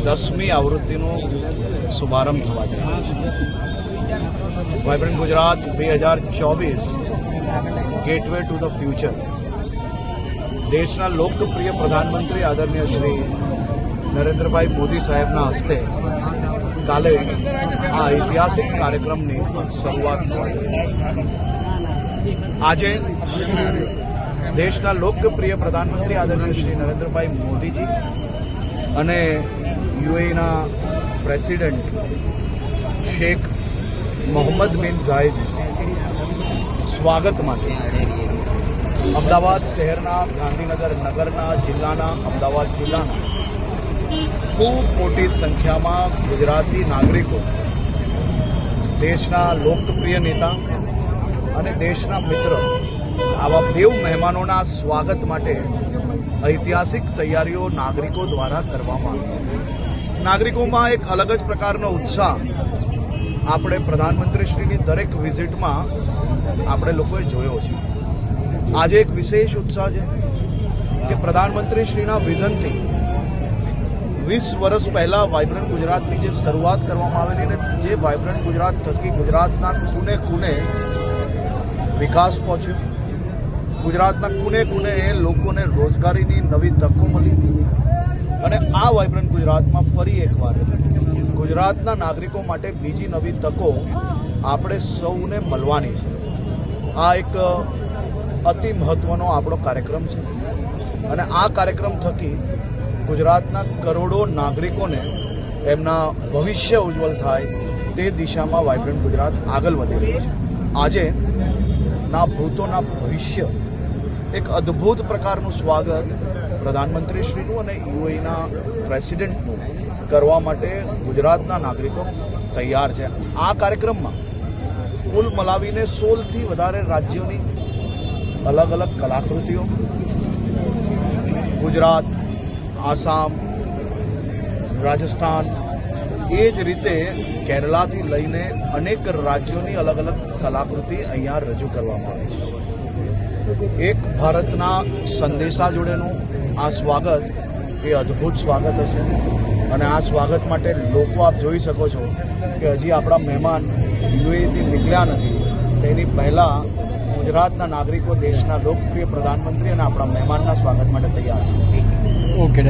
10મી આવૃત્તિનો શુભારંભ થવા જઈ રહ્યો છે. Vibrant Gujarat 2024 gateway to the future. દેશના લોકપ્રિય પ્રધાનમંત્રી આદરણીય શ્રી નરેન્દ્રભાઈ મોદી સાહેબના હસ્તે કાલે આ ઐતિહાસિક કાર્યક્રમની શરૂઆત થવા જઈ રહી છે. આજે દેશના લોકપ્રિય પ્રધાનમંત્રી આદરણીય શ્રી નરેન્દ્રભાઈ મોદીજી અને યુએઈના પ્રેસિડેન્ટ શેખ મોહમ્મદ બિન ઝાયદ સ્વાગત માટે અમદાવાદ શહેરના, ગાંધીનગર નગરના, જિલ્લાના, અમદાવાદ જિલ્લાના ખૂબ મોટી સંખ્યામાં ગુજરાતી નાગરિકો, દેશના લોકપ્રિય નેતા અને દેશના મિત્ર આવા દેવ મહેમાનોના સ્વાગત માટે ઐતિહાસિક તૈયારીઓ નાગરિકો દ્વારા કરવામાં આવી. નાગરિકોમાં એક અલગ જ પ્રકારનો ઉત્સાહ આપણે પ્રધાનમંત્રીશ્રીની દરેક વિઝિટમાં આપણે લોકોએ જોયો છે. આજે એક વિશેષ ઉત્સાહ છે કે પ્રધાનમંત્રીશ્રીના વિઝનથી 20 વર્ષ પહેલાં વાઇબ્રન્ટ ગુજરાતની જે શરૂઆત કરવામાં આવેલી ને જે વાઇબ્રન્ટ ગુજરાત થકી ગુજરાતના ખૂણે ખૂણે વિકાસ પહોંચ્યો, ગુજરાતના ખૂણે ખૂણે લોકોને રોજગારીની નવી તકો મળી અને આ વાઇબ્રન્ટ ગુજરાતમાં ફરી એકવાર ગુજરાતના નાગરિકો માટે બીજી નવી તકો આપણે સૌને મળવાની છે. આ એક અતિ મહત્વનો આપણો કાર્યક્રમ છે અને આ કાર્યક્રમ થકી ગુજરાતના કરોડો નાગરિકોને એમના ભવિષ્ય ઉજ્જવળ થાય તે દિશામાં વાઇબ્રન્ટ ગુજરાત આગળ વધી રહ્યું છે. આજે ના ભૂતોના ભવિષ્ય એક અદ્ભુત પ્રકારનું સ્વાગત પ્રધાનમંત્રીશ્રીનું અને યુએઈના પ્રેસિડેન્ટનું કરવા માટે ગુજરાતના નાગરિકો તૈયાર છે. આ કાર્યક્રમમાં કુલ મલાવીને 16થી વધારે રાજ્યોની અલગ અલગ કલાકૃતિઓ, ગુજરાત, આસામ, રાજસ્થાન, એ જ રીતે કેરલાથી લઈને અનેક રાજ્યોની અલગ અલગ કલાકૃતિ અહીંયા રજૂ કરવામાં આવી છે. એક ભારતના સંદેશા જોડેનું આ સ્વાગત એ અદ્ભુત સ્વાગત હશે અને આ સ્વાગત માટે લોકો આપ જોઈ શકો છો કે હજી આપણા મહેમાન યુએઈથી નીકળ્યા નથી. તેની પહેલાં ગુજરાતના નાગરિકો દેશના લોકપ્રિય પ્રધાનમંત્રી અને આપણા મહેમાનના સ્વાગત માટે તૈયાર છે. ઓકે.